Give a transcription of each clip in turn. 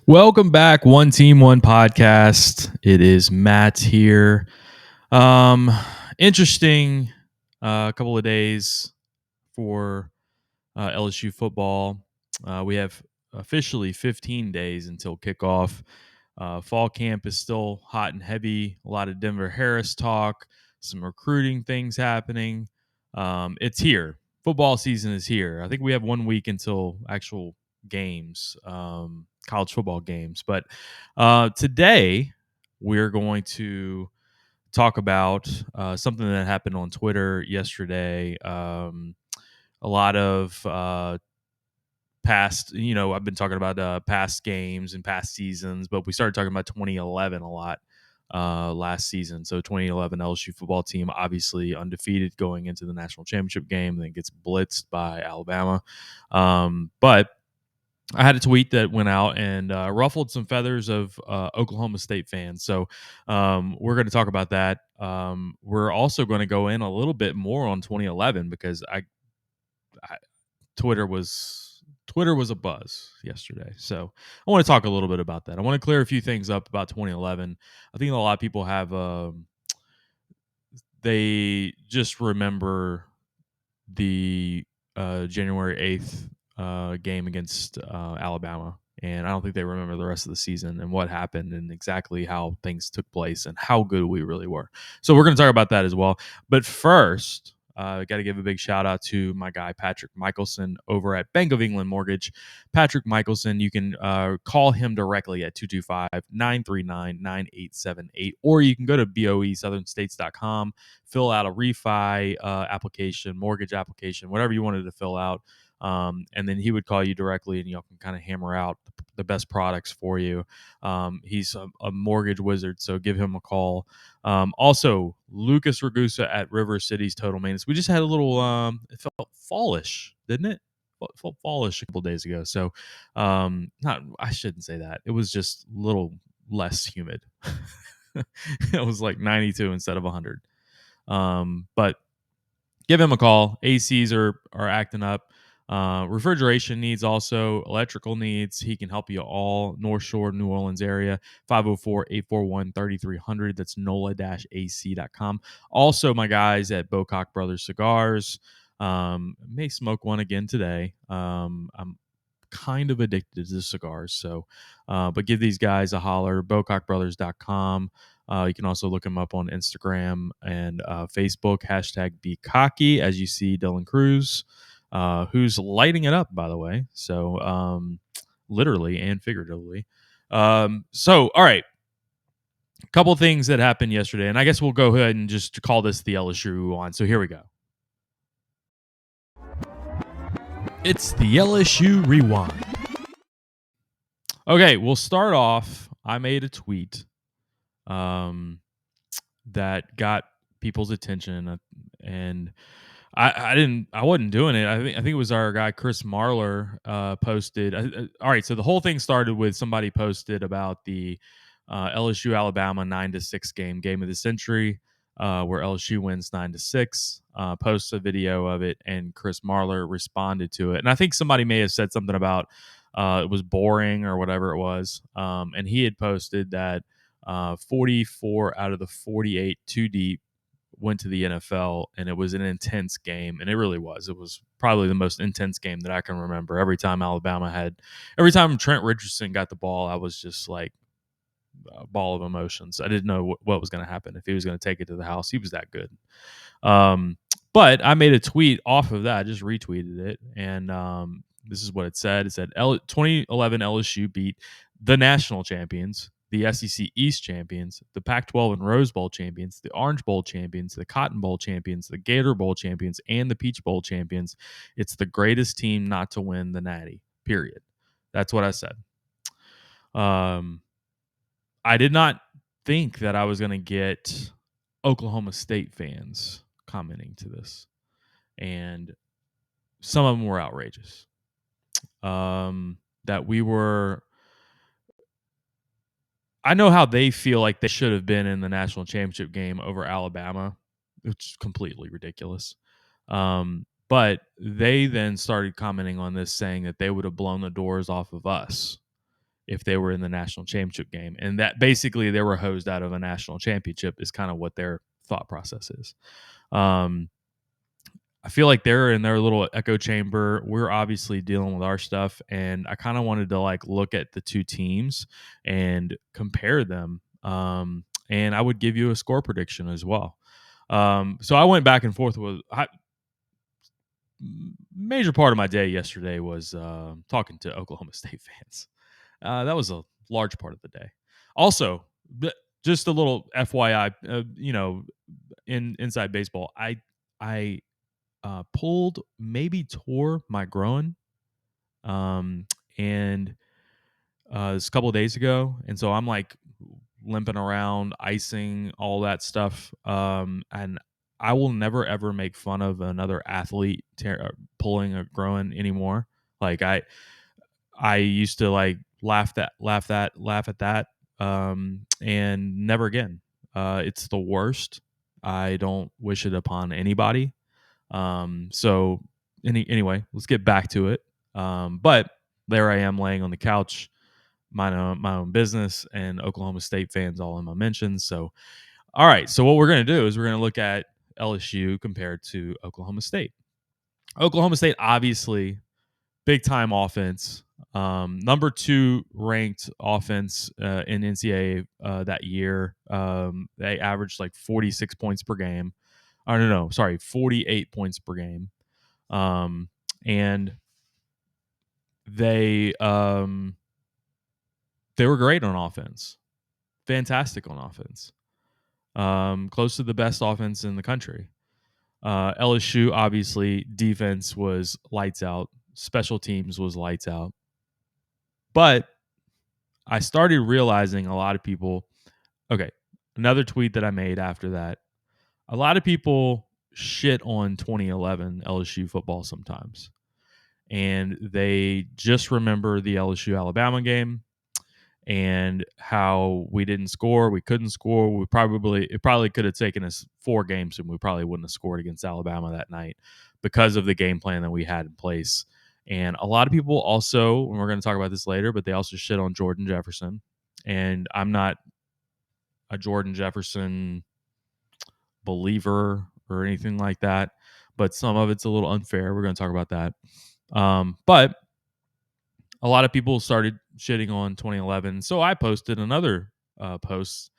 Welcome back, One Team, One Podcast. It is Matt here. Um, Interesting couple of days for LSU football. We have officially 15 days until kickoff. Fall camp is still hot and heavy. A lot of Denver Harris talk, some recruiting things happening. It's here. Football season is here. I think we have 1 week until actual games, college football games. But today we're going to talk about something that happened on Twitter yesterday. A lot of past, I've been talking about past games and past seasons, but we started talking about 2011 a lot last season. So 2011 LSU football team, obviously undefeated going into the national championship game, then gets blitzed by Alabama. But I had a tweet that went out and ruffled some feathers of Oklahoma State fans. So we're going to talk about that. We're also going to go in a little bit more on 2011 because I Twitter was a buzz yesterday. So I want to talk a little bit about that. I want to clear a few things up about 2011. I think a lot of people have they just remember the January 8th game against Alabama. And I don't think they remember the rest of the season and what happened and exactly how things took place and how good we really were. So we're going to talk about that as well. But first, I got to give a big shout out to my guy, Patrick Michelson, over at Bank of England Mortgage. Patrick Michelson, you can call him directly at 225-939-9878, or you can go to boesouthernstates.com, fill out a refi application, mortgage application, whatever you wanted to fill out. And then he would call you directly and y'all can kind of hammer out the best products for you. He's a mortgage wizard, so give him a call. Also, Lucas Ragusa at River Cities Total Maintenance. We just had a little, it felt fallish, didn't it? Felt fallish a couple days ago. So, I shouldn't say that. It was just a little less humid. It was like 92 instead of 100. But give him a call. ACs are acting up. Refrigeration needs, also electrical needs. He can help you all. North Shore, New Orleans area, 504-841-3300. That's NOLA-AC.com. Also, my guys at Bocock Brothers Cigars. May smoke one again today. I'm kind of addicted to cigars, so but give these guys a holler. BocockBrothers.com. You can also look him up on Instagram and Facebook, #BeCocky, as you see Dylan Cruz, who's lighting it up, by the way. So literally and figuratively. So, all right. A couple things that happened yesterday, and I guess we'll go ahead and just call this the LSU Rewind. So here we go. It's the LSU Rewind. Okay, we'll start off. I made a tweet that got people's attention, and I wasn't doing it. I think it was our guy Chris Marler posted. All right, so the whole thing started with somebody posted about the LSU Alabama 9-6 game of the century, where LSU wins 9-6. Posts a video of it, and Chris Marler responded to it. And I think somebody may have said something about it was boring or whatever it was. And he had posted that 44 out of the 48 two deep went to the NFL, and it was an intense game, and it really was. It was probably the most intense game that I can remember. Every time Trent Richardson got the ball, I was just like a ball of emotions. I didn't know what was going to happen, if he was going to take it to the house. He was that good. But I made a tweet off of that. I just retweeted it, and this is what it said. It said 2011 LSU beat the national champions, the SEC East champions, the Pac-12 and Rose Bowl champions, the Orange Bowl champions, the Cotton Bowl champions, the Gator Bowl champions, and the Peach Bowl champions. It's the greatest team not to win the Natty, period. That's what I said. I did not think that I was going to get Oklahoma State fans commenting to this, and some of them were outrageous. That we were, I know how they feel like they should have been in the national championship game over Alabama, which is completely ridiculous. But they then started commenting on this, saying that they would have blown the doors off of us if they were in the national championship game, and that basically they were hosed out of a national championship is kind of what their thought process is. I feel like they're in their little echo chamber. We're obviously dealing with our stuff, and I kind of wanted to like look at the two teams and compare them. And I would give you a score prediction as well. So I went back and forth with major part of my day yesterday was talking to Oklahoma State fans. That was a large part of the day. Also, just a little FYI, in inside baseball, I pulled, maybe tore my groin, um, and this a couple of days ago, and so I'm like limping around, icing, all that stuff, and I will never ever make fun of another athlete pulling a groin anymore. Like I used to like laugh at that, and never again. It's the worst. I don't wish it upon anybody. So anyway, let's get back to it. But there I am laying on the couch, my own business, and Oklahoma State fans all in my mentions. So, all right. So what we're going to do is we're going to look at LSU compared to Oklahoma State. Oklahoma State, obviously, big time offense. Number 2 ranked offense in NCAA that year. They averaged like 46 points per game. Oh, no, sorry, 48 points per game. And they were great on offense, fantastic on offense, close to the best offense in the country. LSU, obviously, defense was lights out, special teams was lights out, but I started realizing a lot of people. Okay, another tweet that I made after that. A lot of people shit on 2011 LSU football sometimes, and they just remember the LSU Alabama game and how we didn't score, we couldn't score. It probably could have taken us 4 games, and we probably wouldn't have scored against Alabama that night because of the game plan that we had in place. And a lot of people also, and we're going to talk about this later, but they also shit on Jordan Jefferson. And I'm not a Jordan Jefferson believer or anything like that, but some of it's a little unfair. We're going to talk about that. But a lot of people started shitting on 2011. So I posted another post.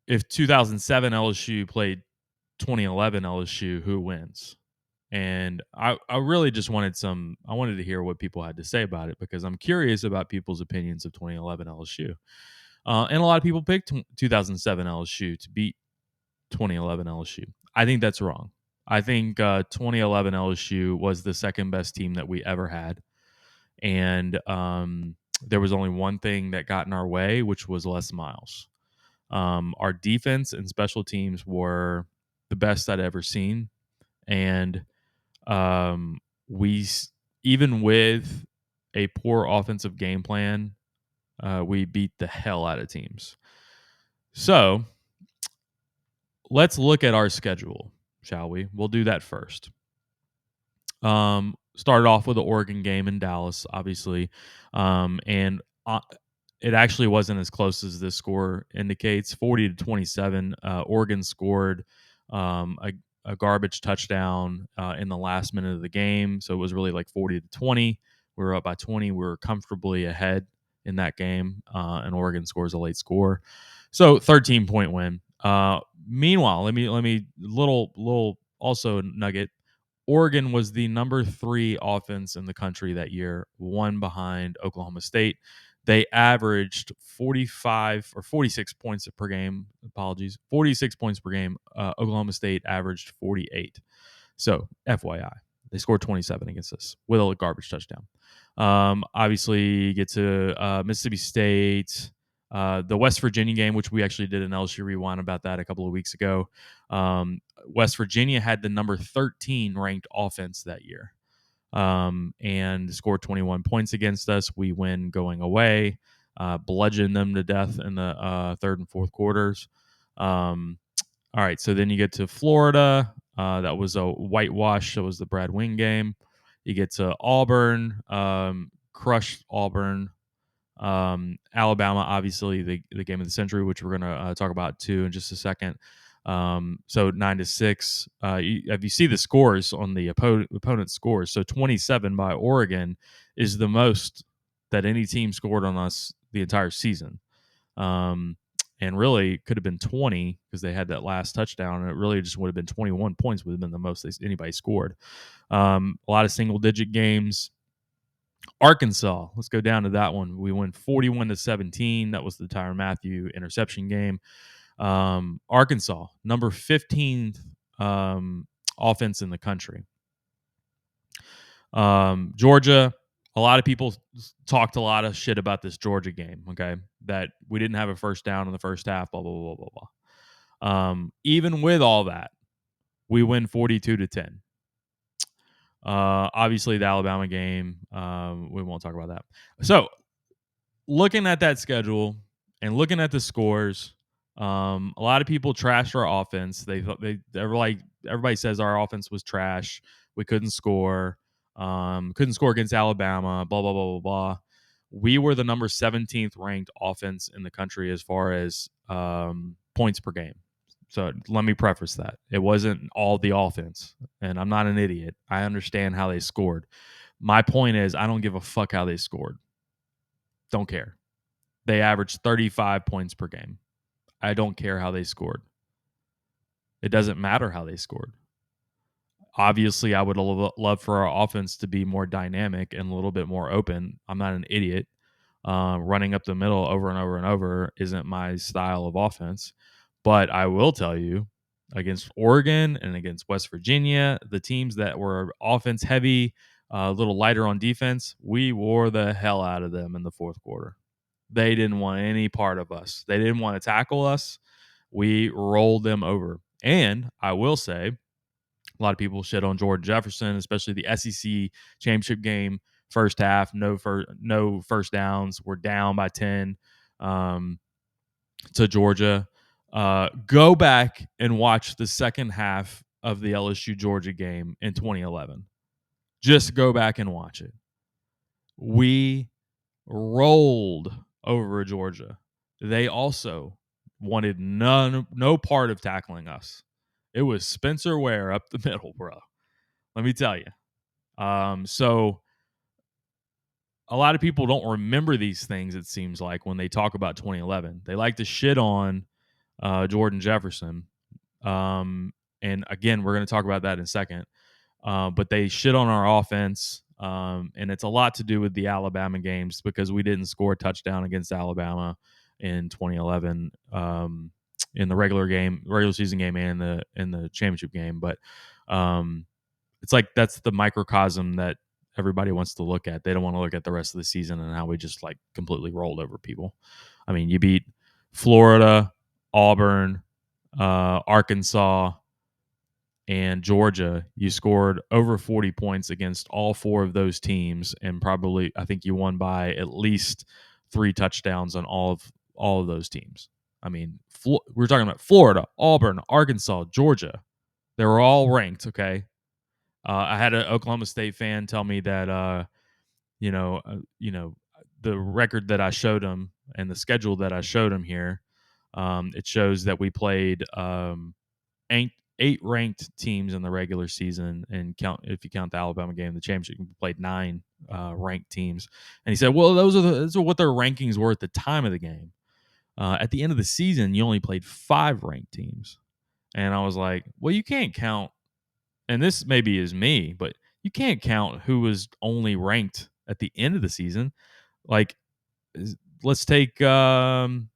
If 2007 LSU played 2011 LSU, who wins? And I really just I wanted to hear what people had to say about it, because I'm curious about people's opinions of 2011 LSU. And a lot of people picked 2007 LSU to beat 2011 LSU. I think that's wrong. I think 2011 LSU was the second best team that we ever had. And there was only one thing that got in our way, which was Les Miles. Our defense and special teams were the best I'd ever seen. And we, even with a poor offensive game plan, we beat the hell out of teams. So let's look at our schedule, shall we? We'll do that first. Started off with the Oregon game in Dallas, obviously, and it actually wasn't as close as this score indicates. 40-27. Oregon scored a garbage touchdown in the last minute of the game, so it was really like 40-20. We were up by 20. We were comfortably ahead in that game, and Oregon scores a late score, so 13-point win. Meanwhile, let me little also nugget. Oregon was the number 3 offense in the country that year, one behind Oklahoma State. They averaged 45 or 46 points per game. 46 points per game. Oklahoma State averaged 48. So, FYI, they scored 27 against us with a garbage touchdown. Obviously, you get to Mississippi State. The West Virginia game, which we actually did an LSU Rewind about that a couple of weeks ago. West Virginia had the number 13 ranked offense that year, and scored 21 points against us. We win going away, bludgeon them to death in the third and fourth quarters. All right, so then you get to Florida. That was a whitewash. That was the Brad Wing game. You get to Auburn, crushed Auburn. Alabama, obviously the game of the century, which we're going to talk about too in just a second. So 9-6. If you see the scores on the opponent's scores, so 27 by Oregon is the most that any team scored on us the entire season. And really could have been 20 because they had that last touchdown, and it really just would have been 21 points would have been the most anybody scored. A lot of single digit games. Arkansas, let's go down to that one. We won 41-17. That was the Tyrann Mathieu interception game. Arkansas, number 15th offense in the country. Georgia, a lot of people talked a lot of shit about this Georgia game, okay? That we didn't have a first down in the first half, blah, blah, blah, blah, blah. Even with all that, we win 42-10. Obviously, the Alabama game, we won't talk about that. So, looking at that schedule and looking at the scores, a lot of people trashed our offense. They thought they were like, everybody says our offense was trash. We couldn't score. Couldn't score against Alabama. Blah blah blah blah blah. We were the number 17th ranked offense in the country as far as points per game. So let me preface that it wasn't all the offense, and I'm not an idiot. I understand how they scored. My point is, I don't give a fuck how they scored. Don't care. They averaged 35 points per game. I don't care how they scored. It doesn't matter how they scored. Obviously, I would love for our offense to be more dynamic and a little bit more open. I'm not an idiot. Running up the middle over and over and over isn't my style of offense. But I will tell you, against Oregon and against West Virginia, the teams that were offense heavy, a little lighter on defense, we wore the hell out of them in the fourth quarter. They didn't want any part of us. They didn't want to tackle us. We rolled them over. And I will say, a lot of people shit on Jordan Jefferson, especially the SEC championship game. First half, no first downs. We're down by 10 to Georgia. Go back and watch the second half of the LSU Georgia game in 2011. Just go back and watch it. We rolled over Georgia. They also wanted no part of tackling us. It was Spencer Ware up the middle, bro. Let me tell you. So a lot of people don't remember these things, it seems like, when they talk about 2011. They like to shit on Jordan Jefferson. And again, we're going to talk about that in a second. But they shit on our offense. And it's a lot to do with the Alabama games because we didn't score a touchdown against Alabama in 2011 in the regular season game, and in the championship game. But it's like that's the microcosm that everybody wants to look at. They don't want to look at the rest of the season and how we just like completely rolled over people. I mean, you beat Florida, Auburn, Arkansas, and Georgia. You scored over 40 points against all four of those teams, and probably I think you won by at least 3 touchdowns on all of those teams. I mean, we're talking about Florida, Auburn, Arkansas, Georgia. They were all ranked. Okay, I had an Oklahoma State fan tell me that the record that I showed him and the schedule that I showed him here, it shows that we played eight ranked teams in the regular season, and if you count the Alabama game, the championship, we played 9 ranked teams. And he said, "Well, those are what their rankings were at the time of the game. At the end of the season, you only played 5 ranked teams." And I was like, "Well, you can't count." And this maybe is me, but you can't count who was only ranked at the end of the season. Like, let's take Florida,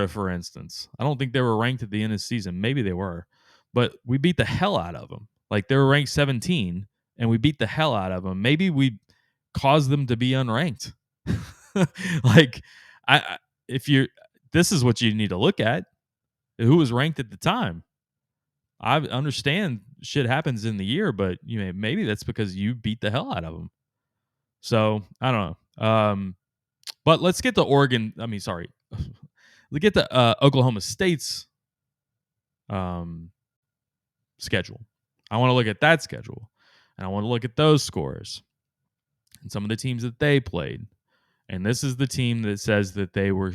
for instance. I don't think they were ranked at the end of the season. Maybe they were, but we beat the hell out of them. Like, they were ranked 17, and we beat the hell out of them. Maybe we caused them to be unranked. Like, if you, this is what you need to look at. Who was ranked at the time? I understand shit happens in the year, but maybe that's because you beat the hell out of them. So I don't know. But let's get to Oregon. I mean, sorry, let's get to Oklahoma State's schedule. I want to look at that schedule, and I want to look at those scores and some of the teams that they played. And this is the team that says that they were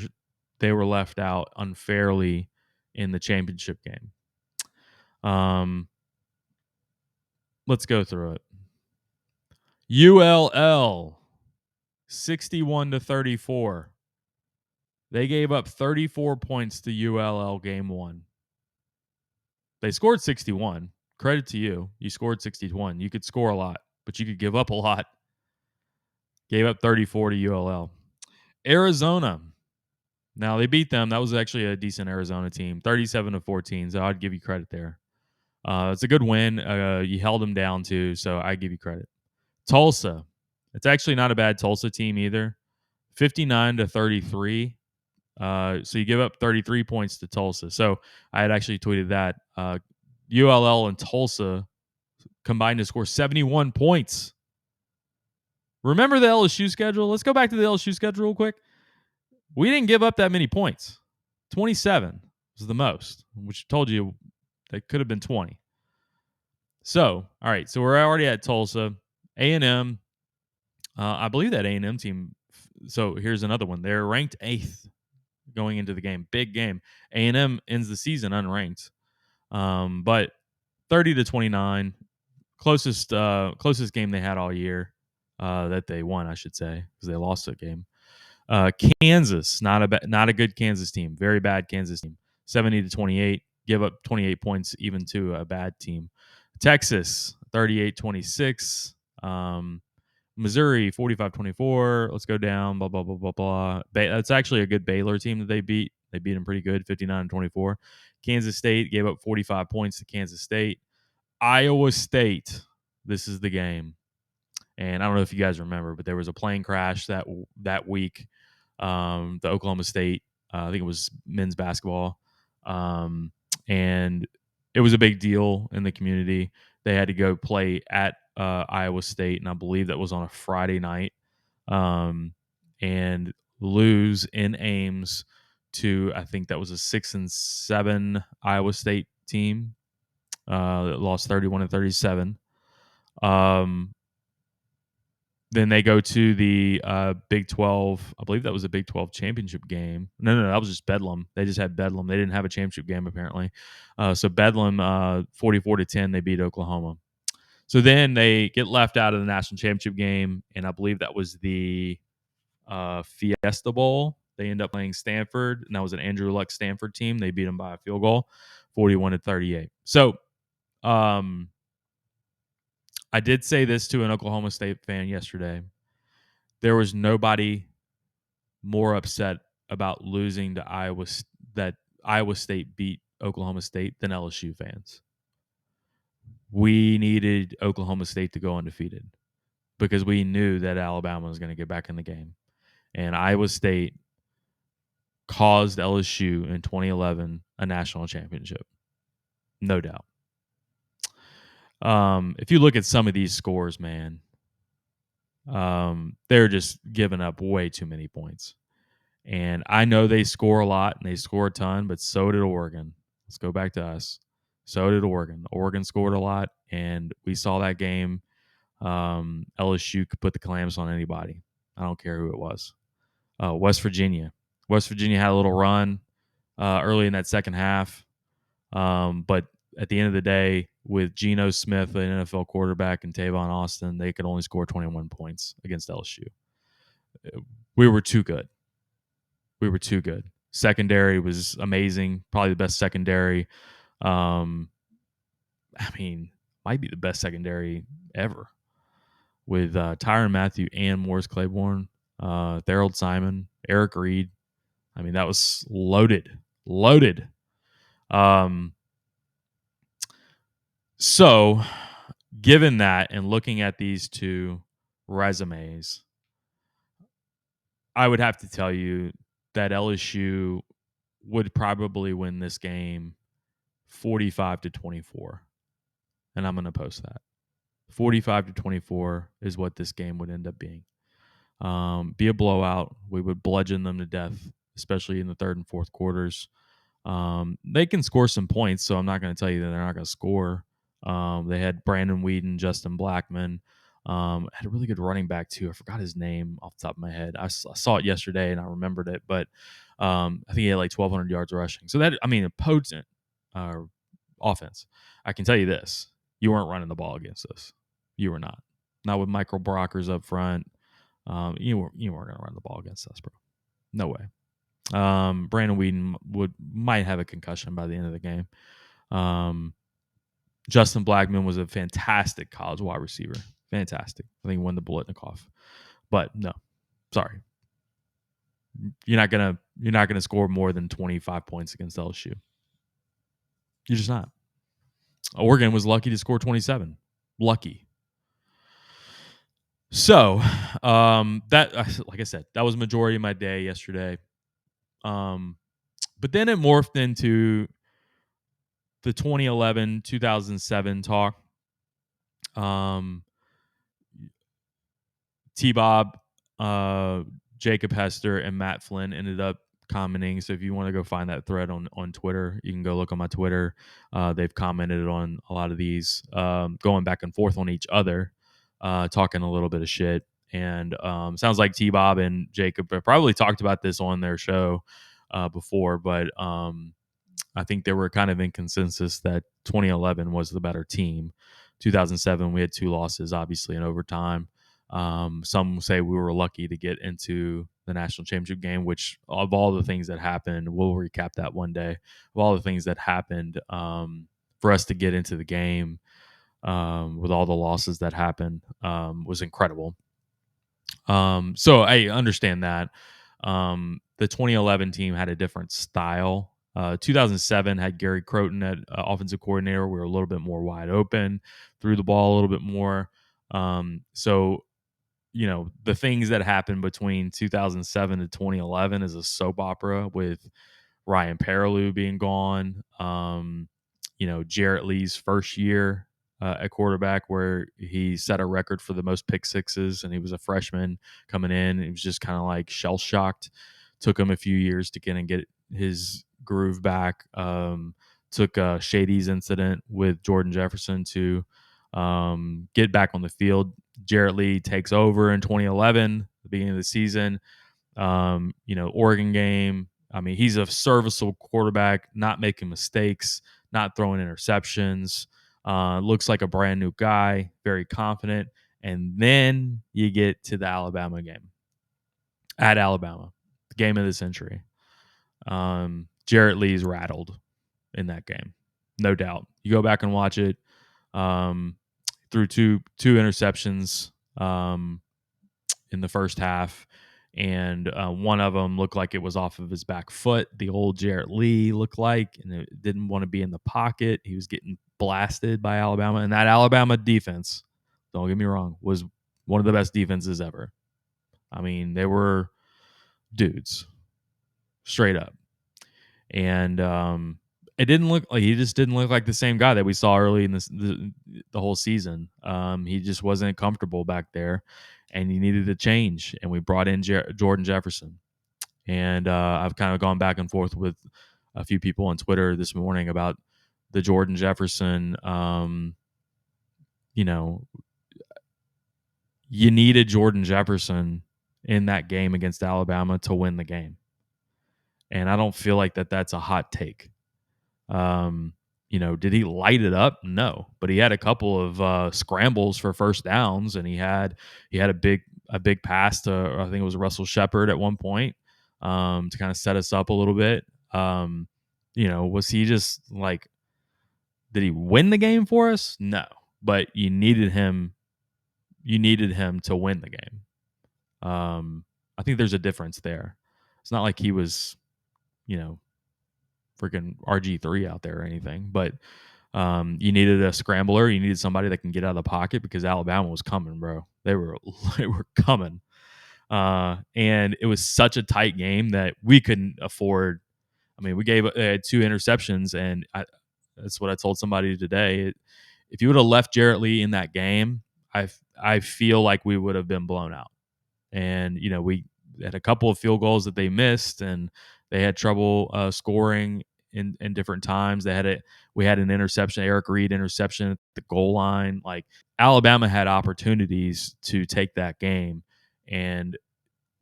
left out unfairly in the championship game. Let's go through it. ULL 61-34. They gave up 34 points to ULL game 1. They scored 61. Credit to you. You scored 61. You could score a lot, but you could give up a lot. Gave up 34 to ULL. Arizona. Now they beat them. That was actually a decent Arizona team, 37-14. So I'd give you credit there. It's a good win. You held them down too, so I give you credit. Tulsa. It's actually not a bad Tulsa team either. 59-33. So you give up 33 points to Tulsa. So I had actually tweeted that. ULL and Tulsa combined to score 71 points. Remember the LSU schedule? Let's go back to the LSU schedule real quick. We didn't give up that many points. 27 was the most, which told you that could have been 20. So, all right. So we're already at Tulsa. A&M. I believe that A&M team. So here's another one. They're ranked 8th going into the game. Big game. A&M ends the season unranked. But 30-29, closest game they had all year that they won, I should say, because they lost a game. Kansas, not a good Kansas team. Very bad Kansas team. 70-28, give up 28 points even to a bad team. Texas, 38-26. Missouri, 45-24. Let's go down. Blah blah blah blah blah. That's actually a good Baylor team that they beat. They beat them pretty good, 59-24. Kansas State gave up 45 points to Kansas State. Iowa State. This is the game. And I don't know if you guys remember, but there was a plane crash that week. The Oklahoma State, I think it was men's basketball, and it was a big deal in the community. They had to go play at Iowa State, and I believe that was on a Friday night, and lose in Ames to, I think that was a 6-7 Iowa State team that lost 31-37. Then they go to the Big 12. I believe that was a Big 12 championship game. No, that was just Bedlam. They just had Bedlam. They didn't have a championship game apparently. So Bedlam, 44-10, they beat Oklahoma. So then they get left out of the national championship game, and I believe that was the Fiesta Bowl. They end up playing Stanford, and that was an Andrew Luck Stanford team. They beat them by a field goal, 41-38. So I did say this to an Oklahoma State fan yesterday. There was nobody more upset about losing to that Iowa State beat Oklahoma State than LSU fans. We needed Oklahoma State to go undefeated because we knew that Alabama was going to get back in the game. And Iowa State caused LSU in 2011 a national championship. No doubt. If you look at some of these scores, man, they're just giving up way too many points. And I know they score a lot and they score a ton, but so did Oregon. Let's go back to us. So did Oregon. Oregon scored a lot, and we saw that game. LSU could put the clamps on anybody. I don't care who it was. West Virginia. West Virginia had a little run early in that second half. But at the end of the day, with Geno Smith, an NFL quarterback, and Tavon Austin, they could only score 21 points against LSU. We were too good. Secondary was amazing. Probably the best secondary. I mean, might be the best secondary ever with Tyrann Mathieu and Morris Claiborne, Thorold Simon, Eric Reed. I mean, that was loaded. So, given that and looking at these two resumes, I would have to tell you that LSU would probably win this game 45-24. And I'm going to post that. 45-24 is what this game would end up being. Be a blowout. We would bludgeon them to death, especially in the third and fourth quarters. They can score some points, so I'm not going to tell you that they're not going to score. They had Brandon Whedon, Justin Blackman, Had a really good running back too. I forgot his name off the top of my head. I saw it yesterday and I remembered it, but I think he had like 1,200 yards rushing. So that, I mean, a potent uh, offense. I can tell you this: you weren't running the ball against us. You were not. Not with Michael Brockers up front. You weren't going to run the ball against us, bro. No way. Brandon Whedon might have a concussion by the end of the game. Justin Blackman was a fantastic college wide receiver. Fantastic. I think he won the Biletnikoff. But no, sorry. You're not gonna score more than 25 points against LSU. You're just not. Oregon was lucky to score 27. Lucky. So that, like I said, that was majority of my day yesterday. But then it morphed into the 2011, 2007 talk. T-Bob, Jacob Hester, and Matt Flynn ended up commenting. So if you want to go find that thread on Twitter, you can go look on my Twitter. They've commented on a lot of these, going back and forth on each other, talking a little bit of shit. And sounds like T-Bob and Jacob have probably talked about this on their show before, but I think they were kind of in consensus that 2011 was the better team. 2007, we had 2 losses, obviously, in overtime. Some say we were lucky to get into the national championship game, which of all the things that happened, we'll recap that one day. Of all the things that happened for us to get into the game with all the losses that happened was incredible. So I understand that. The 2011 team had a different style. 2007 had Gary Croton at offensive coordinator. We were a little bit more wide open, threw the ball a little bit more. So, the things that happened between 2007 to 2011 is a soap opera with Ryan Paralleau being gone. Jarrett Lee's first year at quarterback, where he set a record for the most pick sixes, and he was a freshman coming in. He was just kind of like shell shocked. Took him a few years to get his groove back. Took Shady's incident with Jordan Jefferson to get back on the field. Jarrett Lee takes over in 2011, the beginning of the season. Oregon game. I mean, he's a serviceable quarterback, not making mistakes, not throwing interceptions. Looks like a brand new guy, very confident. And then you get to the Alabama game at Alabama, the game of the century. Jarrett Lee's rattled in that game, no doubt. You go back and watch it. Threw two interceptions in the first half, and one of them looked like it was off of his back foot. The old Jarrett Lee looked like, and it didn't want to be in the pocket. He was getting blasted by Alabama, and that Alabama defense, don't get me wrong, was one of the best defenses ever. I mean, they were dudes, straight up. And it didn't look like, he just didn't look like the same guy that we saw early in the whole season. He just wasn't comfortable back there, and he needed a change. And we brought in Jordan Jefferson. And I've kind of gone back and forth with a few people on Twitter this morning about the Jordan Jefferson. You needed Jordan Jefferson in that game against Alabama to win the game. And I don't feel like that's a hot take. Did he light it up? No, but he had a couple of scrambles for first downs, and he had a big pass to, I think it was Russell Shepard at one point, to kind of set us up a little bit. Was he just like, did he win the game for us? No, but you needed him to win the game. I think there's a difference there. It's not like he was, freaking RG3 out there or anything, but you needed a scrambler. You needed somebody that can get out of the pocket, because Alabama was coming, bro. They were coming. And it was such a tight game that we couldn't afford. I mean, we had 2 interceptions, and that's what I told somebody today. If you would have left Jarrett Lee in that game, I feel like we would have been blown out. And we had a couple of field goals that they missed, and they had trouble scoring. in different times. We had an interception, Eric Reed interception at the goal line. Like Alabama had opportunities to take that game, and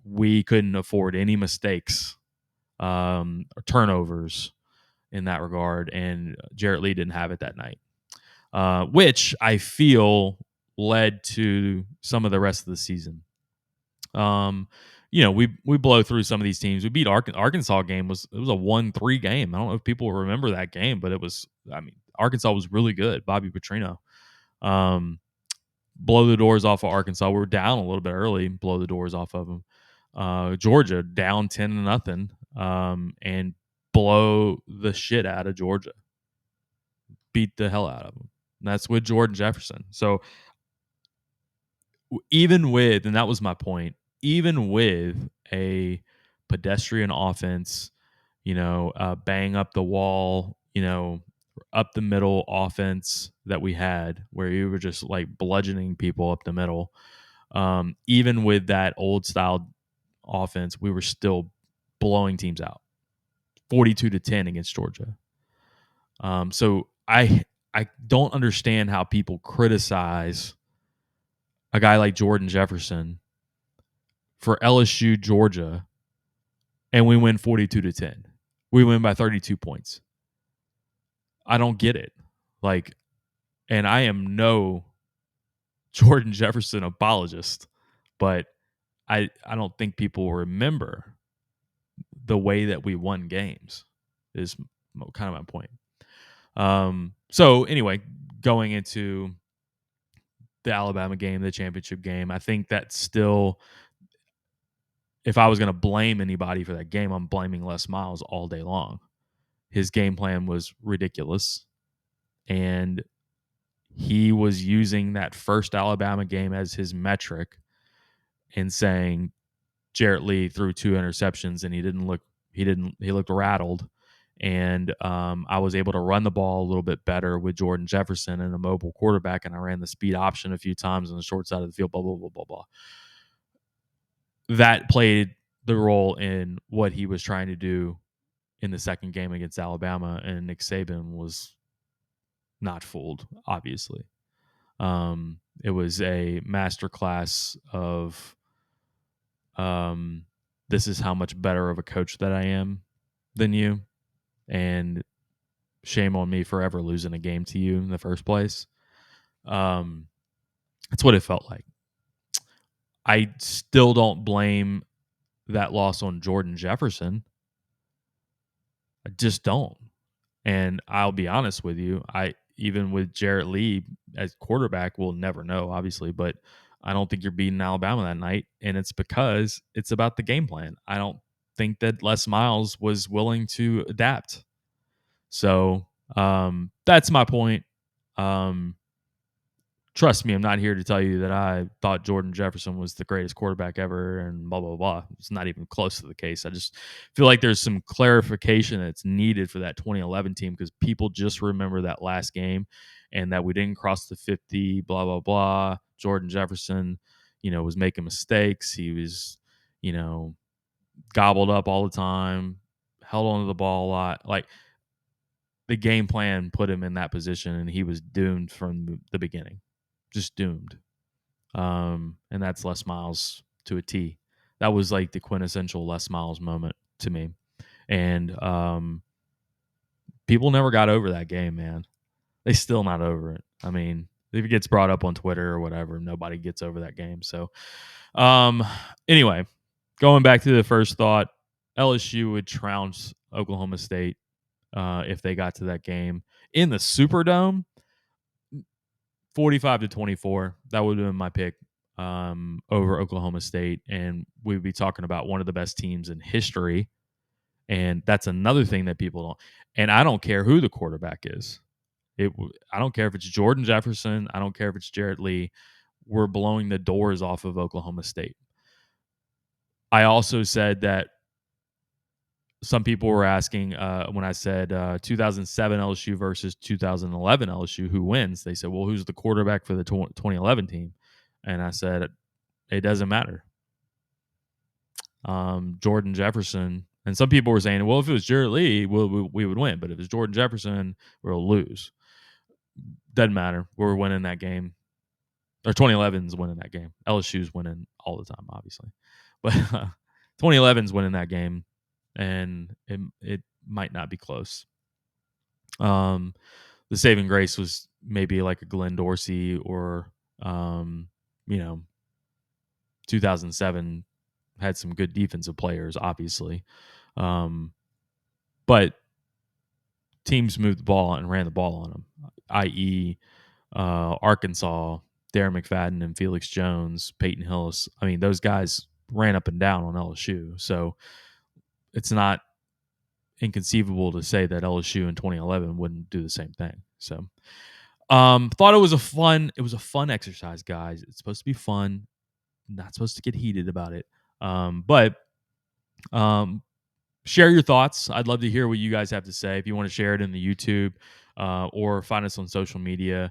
we couldn't afford any mistakes or turnovers in that regard. And Jarrett Lee didn't have it that night, which I feel led to some of the rest of the season. We blow through some of these teams. We beat Arkansas game was a 1-3 game. I don't know if people remember that game, but it was. I mean, Arkansas was really good. Bobby Petrino, blow the doors off of Arkansas. We were down a little bit early. Blow the doors off of them. Georgia down 10-0, and blow the shit out of Georgia. Beat the hell out of them. And that's with Jordan Jefferson. So even with, and that was my point, even with a pedestrian offense, bang up the wall, up the middle offense that we had, where you were just like bludgeoning people up the middle. Even with that old style offense, we were still blowing teams out, 42-10 against Georgia. So I don't understand how people criticize a guy like Jordan Jefferson for LSU Georgia, and we win 42-10. We win by 32 points. I don't get it. Like, and I am no Jordan Jefferson apologist, but I don't think people remember the way that we won games is kind of my point. So anyway, going into the Alabama game, the championship game, I think that still, if I was going to blame anybody for that game, I'm blaming Les Miles all day long. His game plan was ridiculous, and he was using that first Alabama game as his metric and saying Jarrett Lee threw 2 interceptions and he looked rattled. And I was able to run the ball a little bit better with Jordan Jefferson and a mobile quarterback, and I ran the speed option a few times on the short side of the field, blah, blah, blah, blah, blah. That played the role in what he was trying to do in the second game against Alabama, and Nick Saban was not fooled, obviously. It was a masterclass of this is how much better of a coach that I am than you, and shame on me for ever losing a game to you in the first place. That's what it felt like. I still don't blame that loss on Jordan Jefferson. I just don't. And I'll be honest with you, even with Jarrett Lee as quarterback, we'll never know, obviously, but I don't think you're beating Alabama that night, and it's because it's about the game plan. I don't think that Les Miles was willing to adapt. So that's my point. Trust me, I'm not here to tell you that I thought Jordan Jefferson was the greatest quarterback ever and blah, blah, blah. It's not even close to the case. I just feel like there's some clarification that's needed for that 2011 team, because people just remember that last game and that we didn't cross the 50, blah, blah, blah. Jordan Jefferson, was making mistakes. He was, gobbled up all the time, held onto the ball a lot. Like, the game plan put him in that position, and he was doomed from the beginning. Just doomed. And that's Les Miles to a T. That was like the quintessential Les Miles moment to me. And people never got over that game, man. They still not over it. I mean, if it gets brought up on Twitter or whatever, nobody gets over that game. So anyway, going back to the first thought, LSU would trounce Oklahoma State if they got to that game in the Superdome. 45-24. That would have been my pick over Oklahoma State, and we'd be talking about one of the best teams in history. And that's another thing that people don't. And I don't care who the quarterback is. I don't care if it's Jordan Jefferson. I don't care if it's Jarrett Lee. We're blowing the doors off of Oklahoma State. I also said that some people were asking when I said 2007 LSU versus 2011 LSU, who wins? They said, well, who's the quarterback for the 2011 team? And I said, it doesn't matter. Jordan Jefferson And some people were saying, well, if it was Jarrett Lee, we would win. But if it's Jordan Jefferson, we'll lose. Doesn't matter. We're winning that game. Or 2011's winning that game. LSU's winning all the time, obviously. But 2011's winning that game, and it might not be close. The saving grace was maybe like a Glenn Dorsey or, 2007 had some good defensive players, obviously. But teams moved the ball and ran the ball on them, i.e., Arkansas, Darren McFadden and Felix Jones, Peyton Hillis. I mean, those guys ran up and down on LSU. So it's not inconceivable to say that LSU in 2011 wouldn't do the same thing. So thought it was a fun exercise, guys. It's supposed to be fun, not supposed to get heated about it. But share your thoughts. I'd love to hear what you guys have to say. If you want to share it in the YouTube or find us on social media,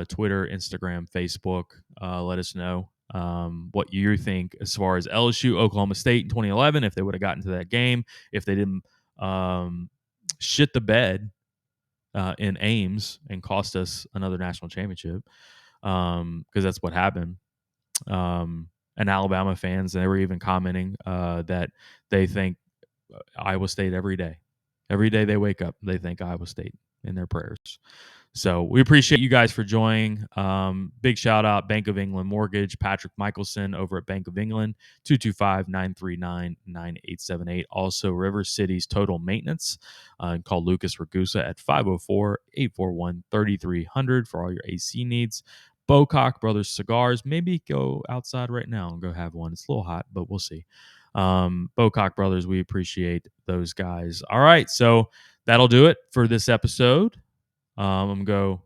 Twitter, Instagram, Facebook, let us know what you think as far as LSU, Oklahoma State in 2011, if they would have gotten to that game, if they didn't shit the bed in Ames and cost us another national championship, because that's what happened. And Alabama fans, they were even commenting that they think Iowa State every day. Every day they wake up, they think Iowa State in their prayers. So we appreciate you guys for joining. Big shout out Bank of England Mortgage, Patrick Michelson over at Bank of England, 225-939-9878. Also River City's Total Maintenance. Call Lucas Ragusa at 504-841-3300 for all your AC needs. Bocock Brothers Cigars. Maybe go outside right now and go have one. It's a little hot, but we'll see. Bocock Brothers, we appreciate those guys. All right, so that'll do it for this episode. I'm going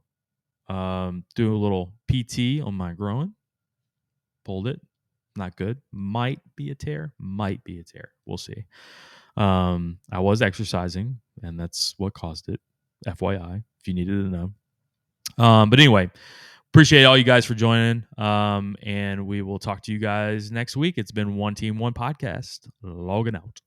to do a little PT on my groin. Pulled it. Not good. Might be a tear. We'll see. I was exercising, and that's what caused it. FYI, if you needed to know. But anyway, appreciate all you guys for joining. And we will talk to you guys next week. It's been One Team, One Podcast. Logging out.